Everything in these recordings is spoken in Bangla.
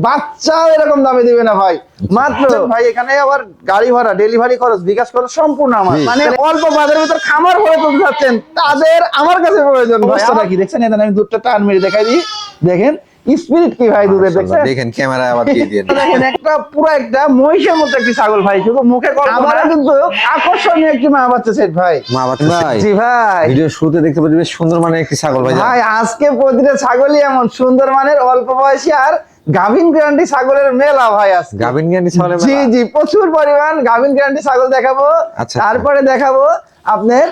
বাচ্চা এরকম দামে দিবে না ভাই, মাত্র ভাই এখানে আবার গাড়ি ভাড়া, ডেলিভারি খরচ, বিকাশ খরচ সম্পূর্ণ আমার। মানে অল্প বাজারের ভিতর খামার করে তুলতে যাচ্ছেন তাদের আমার কাছে প্রয়োজন। অবস্থাটা কি দেখছেন? এখানে আমি দুধটা টান মেরে দেখাই দিই, দেখেন স্পিরিট কি ভাই দুধের, দেখছেন? দেখেন ক্যামেরায় আবার দিয়ে দিয়ে দেখেন একটা পুরো একটা মহিষের মতো একটি ছাগল ভাই, শুধু মুখে আবার কিন্তু আকর্ষণীয় একটি মা বাচ্চা সেট ভাই। মা বাচ্চা ভাই, জি ভাই, ভিডিও শুরুতে দেখতে পাচ্ছি বেশ সুন্দর মানের একটি ছাগল ভাই। ভাই আজকে প্রতিটা ছাগলই এমন সুন্দর মানের, অল্প বয়সী আর গাভিন গ্যারান্টি ছাগলের মেলা ভাই আছে। গাভিন গ্যারান্টি ছাগলের জি জি, প্রচুর পরিমাণ গাভিন গ্যারান্টি ছাগল দেখাবো। আচ্ছা, তারপরে দেখাবো আপনার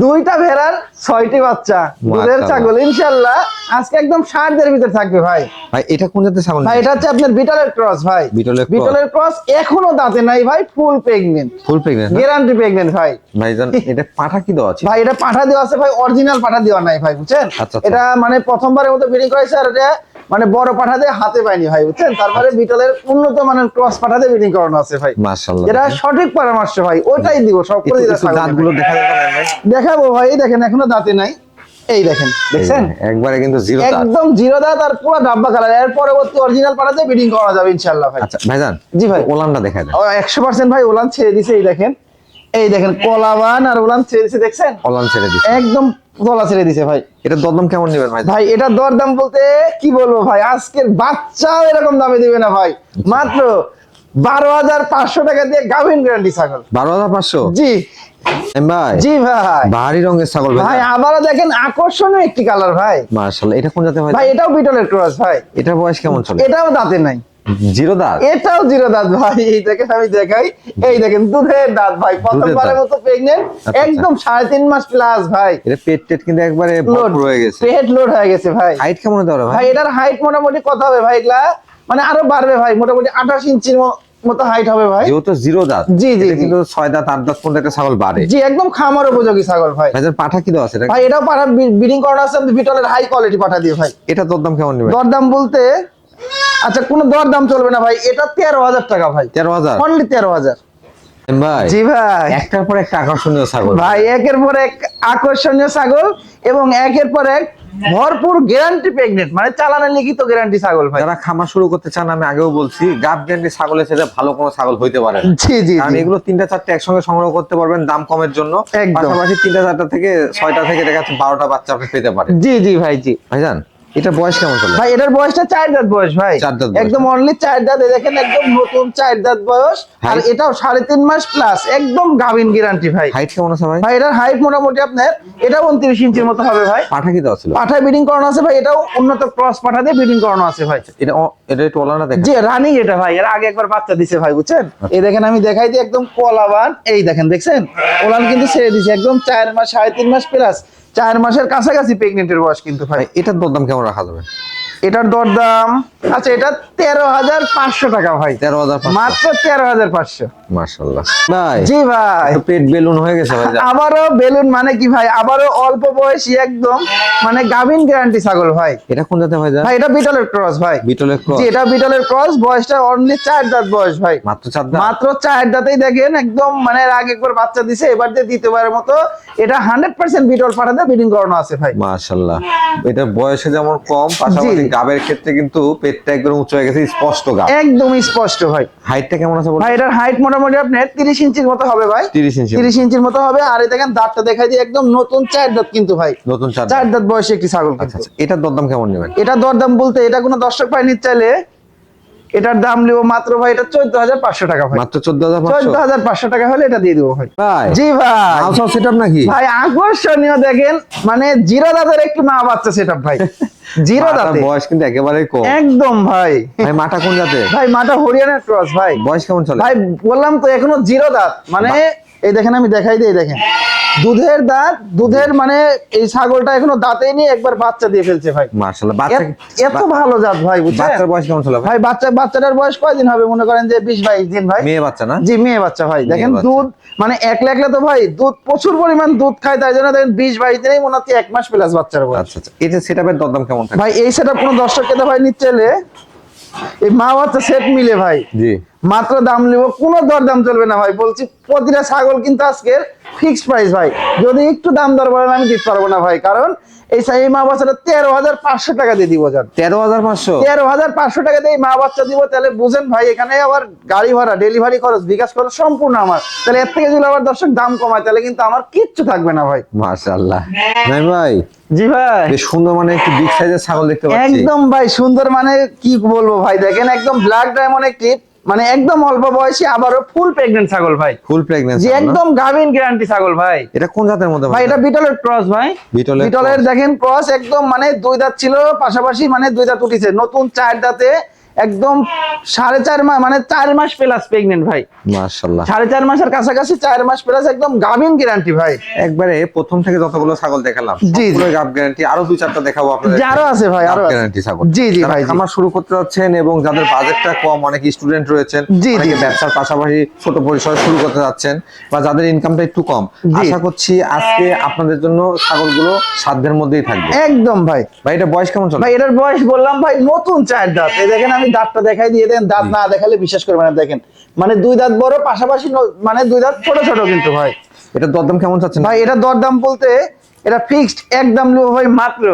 দুইটা ভেড়ার 6টি বাচ্চা দুধের ছাগল, ইনশাআল্লাহ আজকে একদম 60 এর ভিতর থাকবে ভাই। ভাই এটা কোন জাতের ছাগল ভাই এটা হচ্ছে আপনার বিটলের ক্রস ভাই। বিটলের ক্রস এখনো দাঁতে নাই ভাই, ফুল প্রেগন্যান্ট, ফুল প্রেগন্যান্ট, গ্যারান্টি প্রেগন্যান্ট ভাই। ভাইজান এটা পাঠা কি দেওয়া আছে? ভাই এটা পাঠা দেওয়া আছে ভাই, অরিজিনাল পাঠা দেওয়া নাই ভাই, বুঝছেন? এটা মানে প্রথমবারের মতো ব্রিডিং করেছে, আর এটা মানে বড় পাঠা দিয়ে হাতে পাইনি ভাই, বুঝছেন? তারপরে বিটলের উন্নত মানের ক্রস পাঠা দিয়ে ব্রিডিং করানো আছে ভাই। মাশাআল্লাহ, এটা সঠিক পরামর্শ ভাই, ওটাই দিব সব করে দিতে। দাঁতগুলো দেখা যাবে ভাই? দেখাবো ভাই, দেখেন এখনো দাঁতে নাই, এই দেখেন, দেখছেন? একবারে কিন্তু জিরো দাঁত, একদম জিরো দাঁত আর পুরো ডাব্বা কালার। এর পরবর্তী অরিজিনাল পাঠা দিয়ে ব্রিডিং করা যাবে ইনশাআল্লাহ ভাই। আচ্ছা ভাইজান, জি ভাই, ওলানটা দেখায় দেন। 100% ভাই ওলান ছেড়ে দিছে, এই দেখেন, এই দেখেন কলাবান আর ওলান ছেড়ে দিছে, দেখছেন? ওলান ছেড়ে দিছে, একদম গলা ছেড়ে দিছে ভাই। এটা দরদাম কেমন নেবেন ভাই? ভাই এটা দরদাম বলতে কি বলবো ভাই, আজকের বাচ্চা এরকম দামে দিবে না ভাই, মাত্র 12,500 টাকা দিয়ে গাভিন গ্যারান্টি ছাগল। 12,500? জি ভাই, জি ভাই, ভারী রঙের ছাগল ভাই আবারও দেখেন আকর্ষণীয় একটি কালার ভাই। মাশাআল্লাহ, এটা কোন জাতের ভাই? ভাই এটাও বিটলের ক্রস ভাই। এটার বয়স কেমন চলে? এটাও দাঁতে নাই, জিরো দাঁত, এটাও জিরো দাঁত ভাই। এই দেখেন আমি দেখাই, এই দেখেন দুধের দাঁত ভাই, প্রথমবারের মতো প্রেগন্যান্ট, একদম 3.5 মাস প্লাস ভাই। এটা পেট টেট কিন্তু একবারে ভরপুর হয়ে গেছে, পেট লোড হয়ে গেছে ভাই। হাইট কেমন হতে পারে ভাই এটার হাইট মোটামুটি কত হবে ভাই? এগুলা মানে আরো বাড়বে ভাই, মোটামুটি 28 ইঞ্চির মতো হাইট হবে ভাই। যেহেতু জিরো দাঁত, জি জি, কিন্তু 6 দাঁত 8 দাঁত পর্যন্ত একটা ছাগল বাড়ে। জি একদম খামার উপযোগী ছাগল ভাই। ভাইজান পাঠা কি দেওয়া আছে এটা? ভাই এটাও পাঠা ব্রিডিং করানো আছে বিটলের হাই কোয়ালিটি পাঠা দিয়ে ভাই। এটা দরদাম কেমন নেবেন? দরদাম বলতে আচ্ছা কোনো দরদাম চলবে না ভাই, এটা 13,000 টাকা ভাই। 13,000? অনলি 13,000 ভাই। জি ভাই, একটার পর একটা আকর্ষণীয় ছাগল ভাই, একের পর এক আকর্ষণীয় ছাগল এবং একের পর এক ভরপুর গ্যারান্টি প্রেগন্যান্ট, মানে চালানের লিখিত গ্যারান্টি ছাগল ভাই। যারা খামার শুরু করতে চান, আমি আগেও বলছি গাব গ্যারান্টি ছাগলের সাথে ভালো কোনো ছাগল হইতে পারে না। জি জি, কারণ এগুলো 3টা 4টা একসঙ্গে সংগ্রহ করতে পারবেন দাম কমের জন্য, পাশাপাশি 3টা 4টা থেকে 6টা থেকে দেখা যাচ্ছে 12টা বাচ্চা আপনি পেতে পারেন। জি জি ভাই। জি ভাইজান এটা বয়স কেমন চলে? ভাই এটার বয়সটা 4 দাঁত বয়স ভাই, 4 দাঁত একদম অনলি 4 দাঁত। দেখেন একদম নতুন 4 দাঁত বয়স, আর এটাও 3.5 মাস প্লাস, একদম গাভিন গ্যারান্টি ভাই। হাইট কেমন আছে ভাই? ভাই এটার হাইট মোটামুটি আপনার এটা 29 ইঞ্চির মতো হবে ভাই। পাঠা কি দেওয়া ছিল? পাঠায় ব্রিডিং করানো আছে ভাই, এটাও উন্নত ক্রস পাঠা দিয়ে ব্রিডিং করানো আছে ভাই। এটা একটু ওলানা দেখেন। জি রানিং এটা ভাই, এর আগে একবার বাচ্চা দিছে ভাই, বুঝছেন? এই দেখেন আমি দেখাই দিই, একদম কলাবান, এই দেখেন, দেখছেন? ওলান কিন্তু ছেড়ে দিছে, একদম 4 মাস 3.5 মাস প্লাস, 4 মাসের কাছাকাছি প্রেগন্যান্টের বয়স কিন্তু ভাই। এটার দরদাম কেমন রাখা যাবে? এটার দরদাম আচ্ছা এটা 13,500 টাকা ভাই। 13,500? মাত্র 13,500। মাশাআল্লাহ ভাই। জি ভাই, পেট বেলুন হয়ে গেছে ভাই। আবারও বেলুন মানে কি ভাই, আবারও অল্প বয়সী একদম মানে গাভিন গ্যারান্টি ছাগল ভাই। এটা কোন জাতের ভাই? ভাই এটা বিটলের ক্রস ভাই। বিটলের ক্রস? জি এটা বিটলের ক্রস, বয়সটা অনলি 4 দাঁত বয়স ভাই। মাত্র 4 দাঁত? মাত্র 4 দাঁতেই দেখেন, একদম মানে এর আগে একবার বাচ্চা দিছে, এবার দিয়ে দ্বিতীয়বারের মতো। এটা 100% বিটল পাঠাতে ব্রিডিং করানো আছে ভাই। মাশাআল্লাহ, এটা বয়সে যেমন কম, পাশাপাশি গাবের ক্ষেত্রে কিন্তু পেটটা একদম উঁচু হয়ে গেছে, স্পষ্ট গাব, একদম স্পষ্ট ভাই। হাইটটা কেমন আছে বলুন? ভাই এটার হাইট মোটামুটি আপনার 30 ইঞ্চির মতো হবে ভাই। 30 ইঞ্চি? 30 ইঞ্চির মতো হবে। আর এই দেখেন দাঁতটা দেখাই দিই, একদম নতুন 4 দাঁত কিন্তু ভাই, নতুন 4 দাঁত বয়সী একটি ছাগল কিন্তু। আচ্ছা, এটার দরদাম কেমন নেবেন? এটা দরদাম বলতে এটা কোনো দর্শক ভাই নিতে চাইলে এটার দাম নিব মাত্র ভাই, এটা 14,500 টাকা ভাই। মাত্র 14,500? 14,500 টাকা হলে এটা দিয়ে দেবো ভাই। ভাই জি ভাই, আলসা সেটআপ নাকি ভাই? আকর্ষণীয় দেখেন, মানে জিরো দাঁতের একটু মা বাচ্চা সেটআপ ভাই, জিরো দাঁতে, বয়স কিন্তু একেবারে কম একদম ভাই। ভাই মাটা কোন জাতের? ভাই মাটা হরিয়ানার ক্রস ভাই। বয়স কেমন চলে? ভাই বললাম তো এখনো জিরো দাঁত, মানে এই দেখেন আমি দেখাই দিই, দেখেন দুধের দাঁত, দুধের মানে এই ছাগলটা এখনো দাঁতেই নিয়ে একবার বাচ্চা দিয়ে ফেলছে ভাই। মাশাআল্লাহ, বাচ্চা এত ভালো জাত ভাই, বুঝছেন? বাচ্চার বয়স কেমন চলে ভাই বাচ্চাটার বয়স কয়দিন হবে? মনে করেন যে 20-22 দিন ভাই। মেয়ে বাচ্চা না? জি মেয়ে বাচ্চা ভাই। দেখেন বাচ্চা। দুধ মানে একলা একলা তো ভাই দুধ প্রচুর পরিমাণ দুধ খায়, তাই জন্য দেখেন 20-22 দিনেই মনে হচ্ছে 1 মাস প্লাস বাচ্চার বয়স। আচ্ছা আচ্ছা, এটা সেটআপের দরদাম কেমন থাকে ভাই এই সেটআপ কোনো দর্শককে তো ভাই নিতে চাইলে এই মা বাচ্চা সেট মিলে ভাই জি মাত্র দাম নিব, কোনো দরদাম চলবে না ভাই, বলছি প্রতিটা ছাগল কিন্তু আজকে ফিক্সড প্রাইস ভাই, যদি একটু দাম দর বলেন আমি দিতে পারবো না ভাই, কারণ এই মা বাচ্চাটা 13,500 টাকা দিয়ে দিব। 13,500? 13,500 টাকা দিয়ে মা বাচ্চা দিব, তাহলে বুঝেন ভাই এখানে আবার গাড়ি ভাড়া, ডেলিভারি খরচ, বিকাশ খরচ সম্পূর্ণ আমার, তাহলে এর থেকে যদি আবার দর্শক দাম কমায় তাহলে কিন্তু আমার কিচ্ছু থাকবে না ভাই। মাশাআল্লাহ নাই ভাই, জি ভাই, বেশ সুন্দর, মানে একটু বিগ সাইজের ছাগল দেখতে পাচ্ছি। একদম ভাই সুন্দর, মানে কি বলবো ভাই, দেখেন একদম ব্ল্যাক ডায়মন্ড একটি, মানে একদম অল্প বয়সী আবারও ফুল প্রেগন্যান্ট ছাগল ভাই, ফুল প্রেগন্যান্ট, যে একদম গাভিন গ্যারান্টি ছাগল ভাই। এটা কোন জাতের মধ্যে ভাই? এটা বিটলের ক্রস ভাই, বিটলের দেখেন ক্রস, একদম মানে 2 দাঁত ছিল, পাশাপাশি মানে 2 দাঁত উঠেছে, নতুন 4 দাঁতে, একদম 4.5 মাস, মানে 4 মাস প্লাস প্রেগন্যান্ট ভাই। মাশাআল্লাহ, 4.5 মাসের কাছাকাছি, 4 মাস প্লাস, একদম গাভিন গ্যারান্টি ভাই। একবারে প্রথম থেকে যতগুলো ছাগল দেখালাম জি, সবগুলো গাব গ্যারান্টি, আরো 2-4টা দেখাবো আপনাদের। আরো আছে ভাই, আরো গ্যারান্টি ছাগল। জি জি ভাই, খামার শুরু করতে যাচ্ছেন এবং যাদের বাজেটটা কম, অনেক স্টুডেন্ট রয়েছেন, জি জি, ব্যবসার পাশাপাশি ছোট পরিসরে শুরু করতে যাচ্ছেন, বা যাদের ইনকামটা একটু কম, জি। আশা করছি আজকে আপনাদের জন্য ছাগলগুলো সাধ্যের মধ্যেই থাকবে। একদম ভাই। ভাই এটা বয়স কেমন চলে? ভাই এটার বয়স বললাম ভাই নতুন 4 দাঁত, এই দেখেন আমি দাঁতটা দেখাই দিয়ে দেন, দাঁত না দেখালে বিশ্বাস করবেন না, দেখেন মানে 2 দাঁত বড়, পাশাপাশি মানে 2 দাঁত ছোট ছোট কিন্তু ভাই। এটা দরদাম কেমন চাচ্ছেন ভাই? এটা দরদাম বলতে এটা ফিক্সড একদম নেব ভাই মাত্র,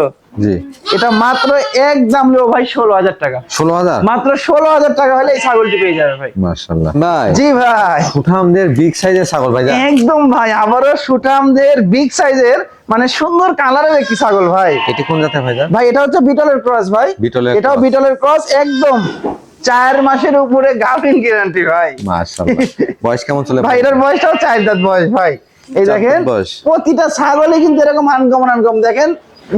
জি এটা মাত্র একদম নেব ভাই 16,000 টাকা। 16,000? মাত্র 16,000 টাকা হলে এই ছাগলটি পেয়ে যাবে ভাই। মাশাআল্লাহ ভাই। জি ভাই, সুঠামদের বিগ সাইজের ছাগল ভাই। একদম ভাই, আবারও সুঠামদের বিগ সাইজের, মানে সুন্দর কালারের একটি ছাগল ভাই। এটা কোন জাতের ভাই? ভাই এটা হচ্ছে বিটলের ক্রস ভাই, এটাও বিটলের ক্রস, একদম 4 মাসের উপরে গাভিন গ্যারান্টি ভাই। মাশাআল্লাহ, বয়স কেমন চলে ভাই? এটার বয়সটাও 4 দাঁত বয়স ভাই, এই দেখেন প্রতিটা ছাগলই কিন্তু এরকম আনকমন দেখেন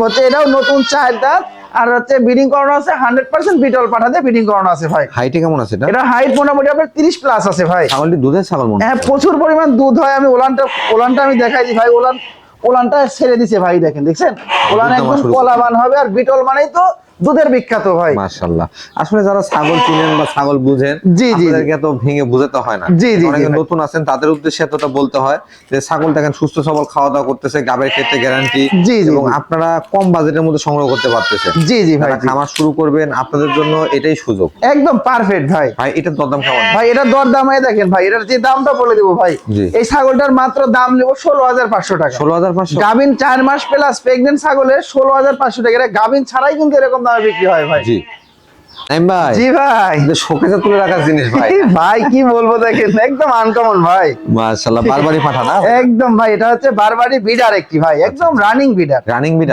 হচ্ছে, এটাও নতুন 4 দাঁত, আর হচ্ছে ব্রিডিং করানো আছে 100% বিটল পাঠাতে ব্রিডিং করানো আছে ভাই। হাইটে কেমন আছে এটা? এটা হাইট মোটামুটি আপনার 30 প্লাস আছে ভাই। ছাগলটি দুধের ছাগল মনে হয়। হ্যাঁ, প্রচুর পরিমাণ দুধ হয়। আমি ওলানটা আমি দেখাই দিই ভাই, ওলানটা ছেড়ে দিছে ভাই, দেখছেন ওলান একদম কলাবান হবে, আর বিটল মানেই তো দুধের বিখ্যাত ভাই। মাশাআল্লাহ, আসলে যারা ছাগল চিনেন বা ছাগল বুঝেন, জি জি, আপনাদেরকে এত ভেঙে বোঝাতে হয় না। অনেকে নতুন আছেন, তাদের উদ্দেশ্যে এতটা বলতে হয় যে ছাগল দেখেন সুস্থ সবল খাওয়া দাওয়া করতেছে, গাবের ক্ষেত্রে গ্যারান্টি, এবং আপনারা কম বাজেটের মধ্যে সংগ্রহ করতে পারতেছেন। জি জি ভাই, খামার শুরু করবেন, আপনাদের জন্য এটাই সুযোগ, একদম পারফেক্ট ভাই। ভাই এটার দরদাম কেমন? ভাই এটার দরদাম দেখেন ভাই, এটার যে দামটা বলে দেবো ভাই, এই ছাগলটার মাত্র দাম নেবো 16,500 টাকা। 16,500? গাভিন 4 মাস প্লাস প্রেগন্যান্ট ছাগলের 16,500 টাকা। এটা গাভিন ছাড়াই কিন্তু এরকম দামে বিক্রি হয় ভাই। জি ভাই, জি ভাই, শোকেসে তুলে রাখার জিনিস ভাই। ভাই কি বলবো, দেখেন একদম আনকমন ভাই। মাশাআল্লাহ, বারবারি পাঠা না? একদম ভাই, এটা হচ্ছে বারবারি বিডার একটি ভাই, একদম রানিং বিডার।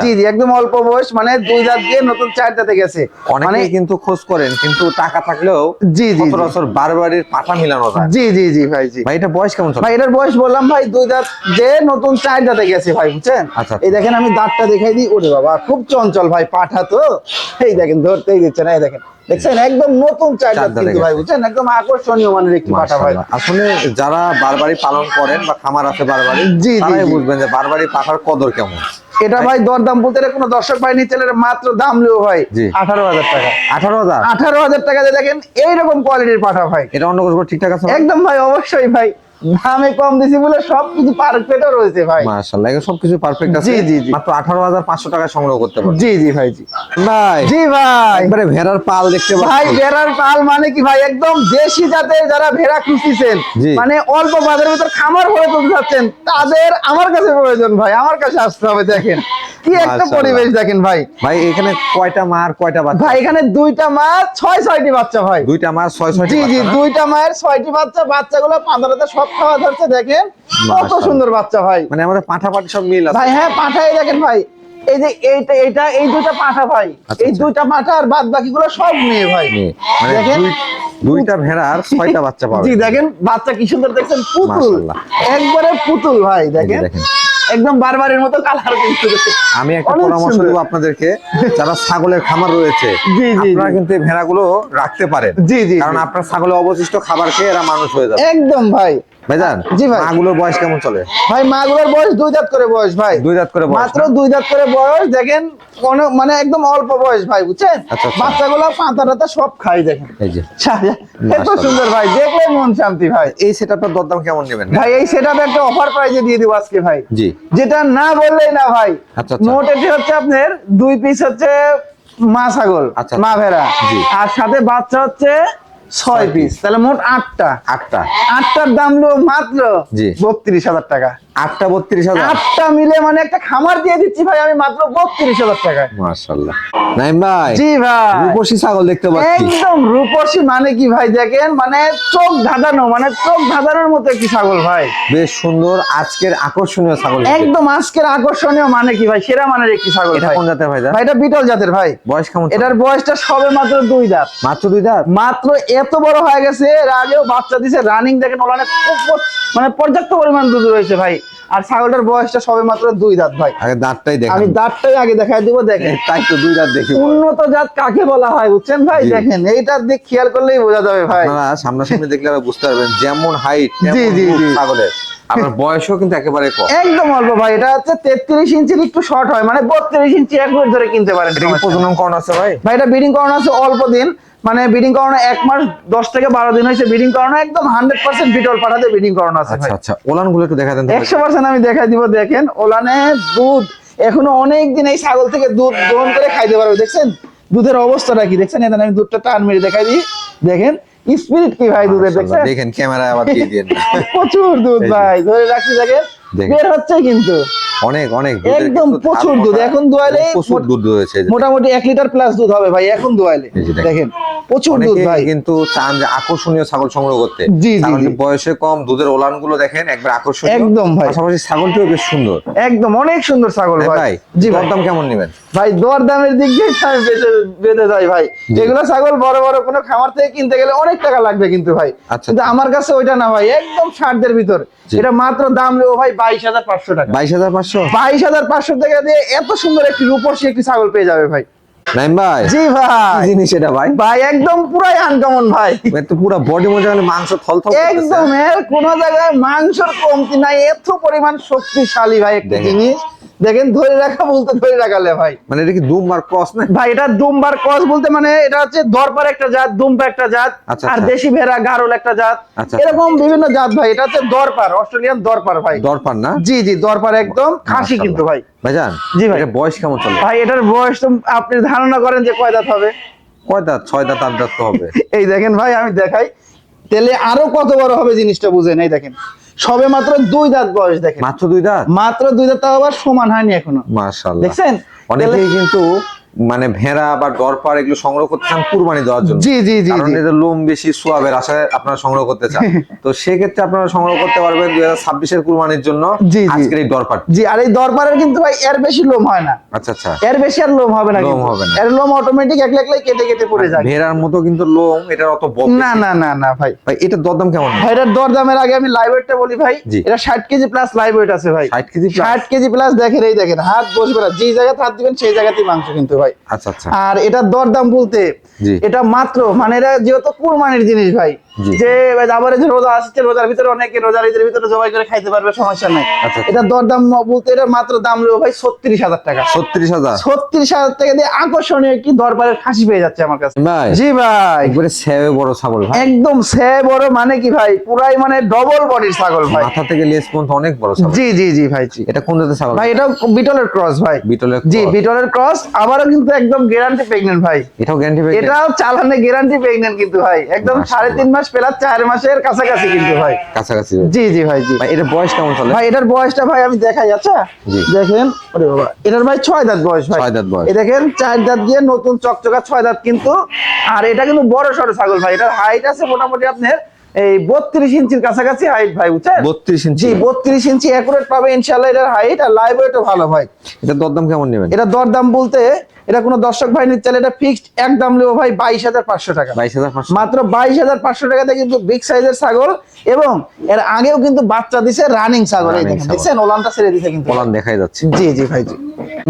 জি জি, একদম অল্প বয়স, মানে 2 দাঁত দিয়ে নতুন 4 দাঁতে গেছে। অনেকেই কিন্তু খোঁজ করেন, কিন্তু টাকা থাকলেও জি জি সচরাচর বারবারির পাঠা মিলানো যায়। জি জি জি ভাই, জি ভাই এটা বয়স কেমন চলে? ভাই এটার বয়স বললাম ভাই 2 দাঁত যে নতুন 4 দাঁতে গেছে ভাই, বুঝছেন? এই দেখেন আমি দাঁতটা দেখাই দিই, ওরে বাবা খুব চঞ্চল ভাই, পাঠা তো এই দেখেন ধরতেই দিচ্ছে না, এই দেখছেন একদম নতুন 4 দাঁত কিন্তু ভাই, বুঝছেন একদম আকর্ষণীয় মানের একটি পাঠা ভাই। আসলে যারা বারবারি পালন করেন বা খামার আছে বারবারি, তারাই বুঝবেন যে বারবারি পাঠার কদর কেমন। এটা ভাই দরদাম বলতে কোনো দর্শক ভাই নিচে মাত্র দাম লিও ভাই 18,000 টাকা। 18,000 টাকা দিয়ে দেখেন এইরকম কোয়ালিটির পাঠা ভাই। এটা অন্য কোনো ঠিকঠাক আছে? একদম ভাই, অবশ্যই ভাই, দামে কম দিছি বলে সবকিছু পারফেক্ট রয়েছে ভাই। মাশাআল্লাহ, সবকিছু পারফেক্ট আছে। জি জি জি, মাত্র 18,500 টাকা সংগ্রহ করতে পারবেন। জি জি ভাই, জি ভাই, জি ভাই, একবারে ভেড়ার পাল দেখতে পাচ্ছি ভাই। ভেড়ার পাল মানে কি ভাই, একদম দেশি জাতের যারা ভেড়া খুঁজতেছেন, মানে অল্প বাজারের ভিতর খামার করে তুলতে যাচ্ছেন, তাদের আমার কাছে প্রয়োজন ভাই, আমার কাছে আসতে হবে। দেখেন কি একটা পরিবেশ, দেখেন ভাই। ভাই এখানে কয়টা মা আর কয়টা বাচ্চা? ভাই এখানে 2টা মা 6-6টি বাচ্চা ভাই। 2টা মা 6-6টি? জি জি, 2টা মায়ের 6টি বাচ্চা, বাচ্চাগুলো পাঁঠাতে সব খাওয়া ধরছে, দেখেন কত সুন্দর বাচ্চা ভাই। মানে আমাদের পাঠা-পাঠি সব মিল আছে ভাই। হ্যাঁ, পাঠাই দেখেন ভাই, এই যে এইটা এই 2টা পাঠা ভাই, এই 2টা পাঠা, আর বাদ বাকিগুলো সব মেয়ে ভাই। দেখেন 2টা ভেড়ার 6টা বাচ্চা পাবে। জি দেখেন বাচ্চা কি সুন্দর, দেখছেন পুতুল, একবারে পুতুল ভাই। দেখেন একদম বারবারের মতো কালার কিন্তু। আমি একটা পরামর্শ দেব আপনাদেরকে, যারা ছাগলের খামার রয়েছে, আপনারা কিন্তু এই ভেড়াগুলো রাখতে পারেন। জি জি, কারণ আপনার ছাগলের অবশিষ্ট খাবার খেয়ে এরা মানুষ হয়ে যাবে। একদম ভাই। ভাইজান, জি ভাই, মাগুলোর বয়স কেমন চলে? ভাই মাগুলোর বয়স 2 দাঁত করে বয়স ভাই। 2 দাঁত করে বয়স, মাত্র 2 দাঁত করে বয়স। দেখেন মানে একদম অল্প বয়স ভাই, বুঝছেন? বাচ্চাগুলো পাতা সব খাই, দেখেন এই যে এত সুন্দর ভাই, দেখলে মন শান্তি ভাই। এই সেটআপটার দরদাম কেমন নেবেন ভাই? এই সেটআপে একটা অফার প্রাইজে দিয়ে দিব আজকে ভাই, জি, যেটা না বললেই না ভাই। মোট এটি হচ্ছে আপনার 2 পিস হচ্ছে মা ছাগল, মা ভেড়া, আর সাথে বাচ্চা হচ্ছে 6 পিস, তাহলে মোট 8টা। আটটা 8টার দাম হলো মাত্র জি 32,000 টাকা। আটটা 32,000। 8টা মিলে মানে একটা খামার দিয়ে দিচ্ছি ভাই আমি মাত্র 32,000 টাকায়। মাশাআল্লাহ নাইম ভাই, জি ভাই, রূপসী ছাগল দেখতে পাচ্ছি। একদম রূপসী মানে কি ভাই, দেখেন মানে চোখ ধাঁধানো, মানে চোখ ধাঁধানোর মতো একটি ছাগল ভাই। বেশ সুন্দর, আজকের আকর্ষণীয় ছাগল। একদম আজকের আকর্ষণীয় মানে কি ভাই, সেরা মানের একটি ছাগল। এটা ভাই কোন জাতের ভাই? ভাই এটা বিটল জাতের ভাই। বয়স কেমন? এটার বয়সটা সবে মাত্র 2 দাঁত। মাত্র 2 দাঁত? মাত্র এত বড় হয়ে গেছে, এর আগেও বাচ্চা দিছে, রানিং দেখেন ওলানে মানে পর্যাপ্ত পরিমাণ দুধ রয়েছে ভাই। আর ছাগলটার বয়সটা সবে মাত্র 2 দাঁত ভাই। আগে দাঁতটাই দেখেন। আমি দাঁতটাই আগে দেখাই দিব, দেখেন। তাই তো 2 দাঁত দেখি। উন্নত জাত কাকে বলা হয় বুঝছেন ভাই? দেখেন এইটার দিক খেয়াল করলেই বোঝা যাবে ভাই। আপনারা সামনাসামনি দেখলে আরো বুঝতে পারবেন, যেমন হাইট জি জি জি ছাগলের, আপনার বয়সও কিন্তু একেবারে কম। একদম অল্প ভাই। এটা হচ্ছে 33 ইঞ্চির একটু শর্ট হয়, মানে 32 ইঞ্চি একবার ধরে কিনতে পারেন। এটা কি প্রজনন করানো আছে ভাই? ভাই এটা ব্রিডিং করানো আছে অল্প দিন, মানে ব্রিডিং করানো 1 মাস 10 থেকে 12 দিন হয়েছে ব্রিডিং করানো, একদম 100% বিটল পাঠাতে ব্রিডিং করানো আছে ভাই। আচ্ছা আচ্ছা, ওলান গুলো একটু দেখা দেন। 100% আমি দেখাই দিব, দেখেন ওলানে দুধ এখনো অনেক দিন এই ছাগল থেকে দুধ গ্রহণ করে খাইতে পারবে। দেখছেন দুধের অবস্থাটা কি, দেখছেন? এখানে আমি দুধটা টান মেরে দেখাই দিই, দেখেন স্পিরিট কি ভাই দুধের, দেখছেন? দেখেন ক্যামেরায় আবার দিয়ে দেন। প্রচুর দুধ ভাই, ধরে রাখছি, দেখেন বের হচ্ছে কিন্তু অনেক অনেক একদম প্রচুর দুধ। এখন দোয়ালে প্রচুর দুধ রয়েছে, মোটামুটি 1 লিটার প্লাস দুধ হবে ভাই এখন দোয়ালে। দেখেন প্রচুর দুধ ভাই। কিন্তু চান যে আকর্ষণীয় ছাগল সংগ্রহ করতে। জি জি, বয়সে কম, দুধের ওলান গুলো দেখেন একবার আকর্ষণীয়। একদম ভাই, পাশাপাশি ছাগলটিও বেশ সুন্দর, একদম অনেক সুন্দর ছাগল ভাই। জি ভাই, দাম কেমন নেবেন ভাই? দর দামের দিক দিয়ে আমি বেঁধে যাই ভাই। এগুলো ছাগল বড় বড় কোনো খামার থেকে কিনতে গেলে অনেক টাকা লাগবে কিন্তু ভাই। কিন্তু আমার কাছে ওইটা না ভাই, একদম 60 ভিতর। এটা মাত্র দাম নেবো ভাই 22,500 টাকা। 22,500? 22,500 টাকা দিয়ে এত সুন্দর একটি রূপসী একটি ছাগল পেয়ে যাবে ভাই। নাইম ভাই, জি ভাই, কি জিনিস এটা ভাই? ভাই একদম পুরাই আনকমন ভাই। তো পুরো বডি মধ্যে মাংস থলথল করতেছে। একদম এর কোনো জায়গায় মাংসের কমতি নাই, এত পরিমাণ শক্তিশালী ভাই একটা জিনিস। দেখেন ধরে রাখা বলতে ধরে রাখালে ভাই, মানে এটা কি দুমবার ক্রস না ভাই? এটা দুমবার ক্রস বলতে মানে এটা হচ্ছে দরপার একটা জাত, দুমবা একটা জাত, আর দেশি ভেড়া গারল একটা জাত, এরকম বিভিন্ন জাত ভাই। এটা হচ্ছে দরপার, অস্ট্রেলিয়ান দরপার ভাই। দরপার না? জি জি দরপার, একদম খাসি কিন্তু ভাই। ভাইজান জি ভাই, এর বয়স কেমন চলে ভাই? এটার বয়স তো আপনি ধারণা করেন যে কয় দাঁত হবে? কয় দাঁত? 6 দাঁত 8 দাঁত তো হবে। এই দেখেন ভাই আমি দেখাই, তাহলে আরো কত বড় হবে জিনিসটা বুঝেন। এই দেখেন সবে মাত্র 2 দাঁত বয়স, দেখেন মাত্র 2 দাঁত? মাত্র 2 দাঁত, তাও আবার সমান হয়নি এখনো। মাশাআল্লাহ, দেখছেন? অনেকেই কিন্তু মানে ভেড়া বা দরপার এগুলো সংগ্রহ করতে চান কুরবানি দেওয়ার জন্য। জি জি জি, কারণ এদের লোম বেশি, সোয়াবের আশায় আপনারা সংগ্রহ করতে চান। তো সেই ক্ষেত্রে আপনারা সংগ্রহ করতে পারবেন 2026 এর কুরবানির জন্য আজকের এই দরপার। জি, আর এই দরপারের কিন্তু ভাই এর বেশি লোম হয় না। আচ্ছা আচ্ছা, এর বেশি আর লোম হবে না, লোম হবে না। এর লোম অটোমেটিক একলা একলাই কেটে কেটে পড়ে যায়। ভেড়ার মতো কিন্তু লোম এটার অত বড় না না না না ভাই। ভাই এটার দরদাম কেমন? ভাই এটার দরদামের আগে আমি লাইভ ওয়েটটা বলি ভাই। এটা 60 কেজি প্লাস লাইভ ওয়েট আছে ভাই। 60 কেজি প্লাস? 60 KG plus. দেখেন এই দেখেন হাত বসবে না, যে জায়গায় হাত দিবেন সেই জায়গাতেই মাংস কিন্তু ভাই। আচ্ছা আচ্ছা, আর এটার দরদাম বলতে এটা মাত্র মানে এটা যেহেতু কুরবানির জিনিস ভাই, যে আবার যে রোজা আসছে, রোজার ভিতরে অনেকে রোজার ঈদের ভিতরে জবাই করে খাইতে পারবে, সমস্যা নাই। এটার দরদাম বলতে এটা মাত্র দাম নেবো ভাই 36,000 টাকা। 36,000? 36,000 টাকা দিয়ে আকর্ষণীয় একটি দরবারের খাসি পেয়ে যাচ্ছে আমার কাছে। জি ভাই, একবারে সেবে বড় ছাগল ভাই। একদম সে বড় মানে কি ভাই, পুরাই মানে ডবল বডির ছাগল ভাই, মাথা থেকে লেজ পর্যন্ত অনেক বড় ছাগল। জি জি জি ভাই। এটা কোন জাতের ছাগল ভাই? এটা বিটলের ক্রস ভাই। বিটলের? জি বিটলের ক্রস, আবারও কিন্তু একদম গ্যারান্টি প্রেগন্যান্ট ভাই। এটাও গ্যারান্টি প্রেগন্যান্ট? এটাও চালানে গ্যারান্টি প্রেগন্যান্ট কিন্তু ভাই, একদম 3.5 মাস প্লাস 4 মাসের কাছাকাছি কিন্তু ভাই, কাছাকাছি। জি জি ভাই। জি ভাই এটার বয়স কেমন চলে? ভাই এটার বয়সটা ভাই আমি দেখাই। আচ্ছা দেখেন, ওরে বাবা, এটার ভাই 6 দাঁত বয়স ভাই। 6 দাঁত বয়স। এই দেখেন 4 দাঁত দিয়ে নতুন চকচকা 6 দাঁত কিন্তু। আর এটা কিন্তু বড় সড়ো ছাগল ভাই। এটার হাইট আছে মোটামুটি আপনার এই 32 ইঞ্চির কাছাকাছি হাইট ভাই, বুঝছেন? 32 ইঞ্চি? জি 32 ইঞ্চি একুরেট পাবে ইনশাআল্লাহ এটার হাইট। আর লাইভ ওয়েটও ভালো ভাই। এটা দরদাম কেমন নেবেন? এটা দরদাম বলতে এটা কোনো দর্শক ভাই নিতে চাইলে এটা ফিক্সড একদম নেবো ভাই 22,500 টাকা। 22,500? মাত্র 22,500 টাকাতে কিন্তু বিগ সাইজের ছাগল, এবং এর আগেও কিন্তু বাচ্চা দিছে, রানিং ছাগল। এই দেখেন, দেখছেন ওলানটা ছেড়ে দিছে কিন্তু, ওলান দেখাই যাচ্ছে। জি জি ভাই। জি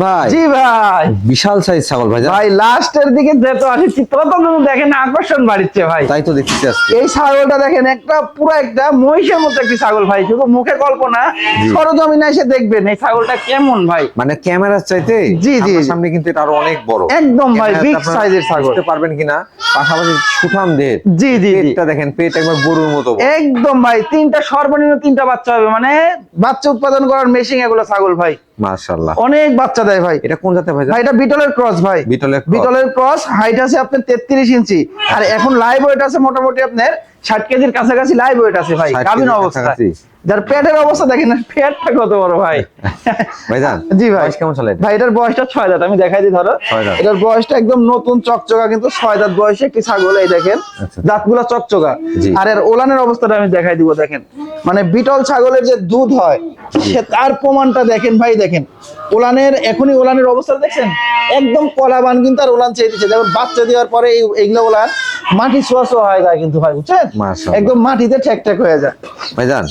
ভাই, জি ভাই, বিশাল সাইজ ছাগল ভাই। ভাই লাস্টের দিকে যত আসছে তত কিন্তু দেখেন আকর্ষণ বাড়ছে ভাই। তাই তো দেখতেছি আজকে। এই ছাগলটা দেখেন একটা পুরো একটা মহিষের মতো একটি ছাগল ভাই, শুধু মুখে কল্পনা, সরজমিনে এসে দেখবেন এই ছাগলটা কেমন ভাই। মানে ক্যামেরার চাইতে জি জি সামনে কিন্তু এটা আরো অনেক বড়, একদম ভাই ক্যামেরাতে বিগ আপনারা সাইজের ছাগল, বুঝতে পারবেন কিনা। পাশাপাশি সুঠাম দেহ, জি জি জি, পেটটা দেখেন, পেট একবার গরুর মতো বড়। একদম ভাই তিনটা সর্বনিম্ন তিনটা বাচ্চা হবে, মানে বাচ্চা উৎপাদন করার মেশিন এগুলো ছাগল ভাই, মাশাআল্লাহ। অনেক বাচ্চা দেয় ভাই। এটা কোন জাতের ভাই? ভাই এটা বিটলের ক্রস ভাই, বিটলের ক্রস। হাইট আছে আপনার 33 ইঞ্চি, আর এখন লাইভ ওয়েট আছে মোটামুটি আপনার 60 কেজির কাছাকাছি লাইভ ওয়েট আছে ভাই, 60 গাভীন কেজির অবস্থা। কাছাকাছি। যার পেটের অবস্থা দেখেন না, পেটটা কত বড় ভাই। ভাইজান জি ভাই, বয়স কেমন চলে এটা? ভাই এটার বয়সটা 6 দাঁত, আমি দেখাই দিই ধরো। 6 দাঁত। এটার বয়সটা একদম নতুন চকচকা, কিন্তু 6 দাঁত বয়সে একটি ছাগল, এই দেখেন আচ্ছা। দাঁতগুলো চকচকা। জি। আর এর ওলানের অবস্থাটা আমি দেখাই দিব, দেখেন মানে বিটল ছাগলের যে দুধ হয় সে তার প্রমাণটা দেখেন ভাই, দেখেন ওলানের, এখনই ওলানের অবস্থা দেখছেন একদম কলাবান, কিন্তু আর ওলান চেয়ে দিচ্ছে, যেমন বাচ্চা দেওয়ার পরে এইগুলো ওলান মাটি ছোঁয়া ছোঁয়া হয়ে যায় কিন্তু ভাই, বুঝছেন মাশাআল্লাহ। একদম মাটিতে ঠেক ঠেক হয়ে যায়। ভাইজান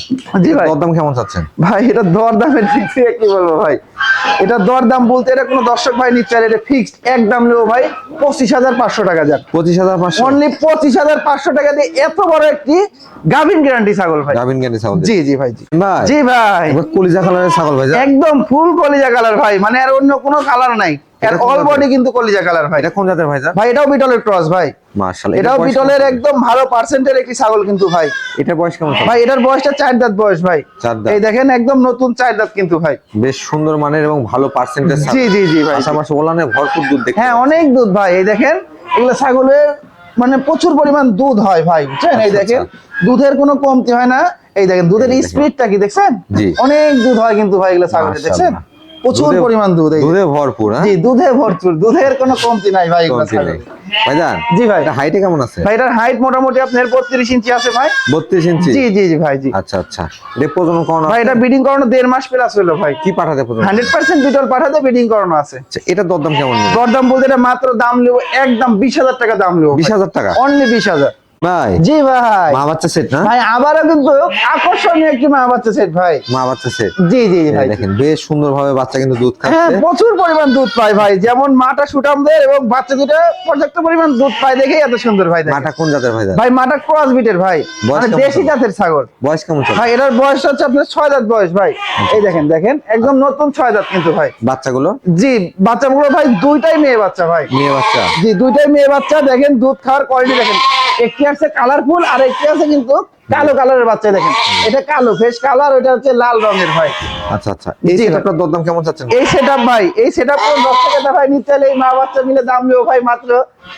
জি ভাই, কত দাম কেমন চাচ্ছেন? ভাই এটা দর দামের দিক থেকে কি বলবো ভাই, এটা দর দাম বলতে এটা কোনো দর্শক ভাই নিচ্ছে, আর এটা ফিক্সড একদম নেবো ভাই 25,500 টাকা। যান 25,500, অনলি 25,500 টাকা দিয়ে এত বড় একটি গাভিন গ্যারান্টি ছাগল ভাই। গাভিন গ্যারান্টি ছাগল। জি জি ভাই, জি ভাই, জি ভাই, এবার কলিজা কালারের ছাগল ভাইজান, একদম ফুল কলিজা কালার ভাই, মানে আর অন্য কোনো কালার নাই, এর অল বডি কিন্তু কলিজা কালার ভাই। এটা কোন জাতের ভাইজান? ভাই এটাও বিটলের ক্রস ভাই, মাশাআল্লাহ। এটাও বিটলের একদম ভালো পার্সেন্টের একটি ছাগল কিন্তু ভাই। এটা বয়স কেমন চলে? ভাই এটার বয়সটা 4 দাঁত বয়স ভাই, 4 দাঁত। এই দেখেন একদম নতুন 4 দাঁত কিন্তু ভাই, বেশ সুন্দর মানের এবং ভালো পার্সেন্টেজ। জি জি জি ভাই, পাশাপাশি ওলানে ভরপুর দুধ দেখতে হ্যাঁ পাচ্ছি। অনেক দুধ ভাই, এই দেখেন এগুলো ছাগলের মানে প্রচুর পরিমাণ দুধ হয় ভাই, বুঝছেন এই আচ্ছা, দেখেন আচ্ছা। দুধের কোনো কমতি হয় না, এই দেখেন দুধের এই দেখেন। স্পিডটা কি দেখছেন, জি। অনেক দুধ হয় কিন্তু ভাই এগুলো ছাগলের, দেখছেন মাশাআল্লাহ। প্রচুর দুধে- পরিমাণ দুধ, এই দুধে ভরপুর। হ্যাঁ, জি দুধে ভরপুর, দুধের কোনো কমতি নাই ভাই এগুলো কমতি নেই। ছাগলের। ভাইজান জি ভাই, এটা হাইটে কেমন আছে? ভাই এটার হাইট মোটামুটি আপনার 32 ইঞ্চি আছে ভাই। 32 ইঞ্চি। জি জি জি ভাই, জি আচ্ছা আচ্ছা। এটা প্রজনন করানো ভাই, আছে? এটা ব্রিডিং করানো 1.5 মাস প্লাস হলো ভাই, কি পাঠাতে প্রজনন? 100% বিটল পাঠাতে ব্রিডিং করানো আছে। আচ্ছা, এটা দরদাম কেমন নেবে? দরদাম বলতে এটা মাত্র দাম নেবো একদম 20,000 টাকা দাম নেবো। 20,000 টাকা? অনলি 20,000। ভাই জি ভাই, মা বাচ্চা সেট না? ভাই আবারও কিন্তু আকর্ষণীয় একটি মা বাচ্চা সেট ভাই। মা বাচ্চা সেট। জি জি জি ভাই, দেখেন বেশ সুন্দরভাবে বাচ্চা কিন্তু দুধ হ্যাঁ খাচ্ছে। প্রচুর পরিমাণ দুধ পায় ভাই, যেমন মাটা সুঠাম দেয় এবং বাচ্চা দুটো পর্যাপ্ত পরিমাণ দুধ পায় দেখেই এত সুন্দর ভাই। দেখেন মাটা কোন জাতের ভাইজান? ভাই মাটা ক্রস বিটের ভাই, বয়স মানে কেমন দেশি চলে? জাতের ছাগল। বয়স কেমন চলে? ভাই এটার বয়স হচ্ছে আপনার 6 দাঁত বয়স ভাই, এই দেখেন দেখেন একদম নতুন 6 দাঁত কিন্তু ভাই। বাচ্চাগুলো? জি বাচ্চাগুলো ভাই দুইটাই মেয়ে বাচ্চা ভাই, মেয়ে বাচ্চা। জি দুইটাই মেয়ে বাচ্চা। দেখেন দুধ খাওয়ার কোয়ালিটি দেখেন, একটি আছে কালারফুল আর একটি আছে কিন্তু কালো কালারের বাচ্চা। দেখেন এটা কালো ফেস কালার, ওটা হচ্ছে লাল রঙের ভাই। আচ্ছা আচ্ছা। এই জি সেটআপটার দরদাম কেমন চাচ্ছেন? এই সেটআপ ভাই, এই সেটআপ কোন 10 টাকা ভাই নিতে হলে এই মা বাচ্চা মিলে দাম নেবো ভাই মাত্র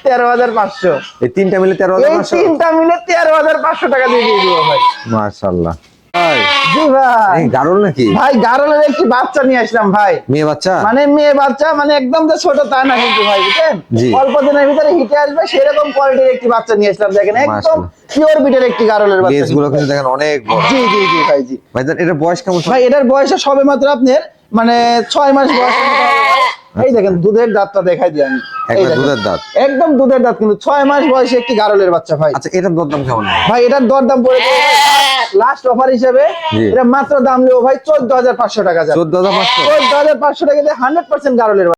13,500। এই তিনটা মিলে এই 13,500? তিনটা মিলে 13,500 টাকা দিয়ে দিয়ে দিব ভাই। মাশাআল্লাহ। ভাই জি ভাই, এই গারল নাকি? ভাই গারলের একটি বাচ্চা নিয়ে আসলাম ভাই, মেয়ে বাচ্চা? মানে মেয়ে বাচ্চা, মানে একদম যে ছোট তা না কিন্তু ভাই, বুঝছেন জি। অল্প দিনের ভিতরে হিটে আসবে সেরকম কোয়ালিটির একটি বাচ্চা নিয়ে আসলাম। দেখেন একদম মাশাআল্লাহ। পিওর বিটের একটি গারলের বাচ্চা। লেজগুলো কিন্তু দেখেন অনেক বড়। জি জি জি ভাই, জি ভাইজান এটার বয়স কেমন? ভাই এটার বয়স সবে মাত্র আপনার মানে 6 মাস বয়স। এই দেখেন দুধের দাঁতটা দেখাই দিই আমি, এই একবার দেখেন। দুধের দাঁত। একদম দুধের দাঁত, কিন্তু 6 মাস বয়সে একটি গারলের বাচ্চা ভাই। আচ্ছা এটার দরদাম কেমন? ভাই এটার দরদাম পড়ে লাস্ট অফার হিসেবে জি। এটা মাত্র দাম নেবো ভাই 14,500 টাকা। 14,500? 14,500 টাকা দিয়ে 100% গারলের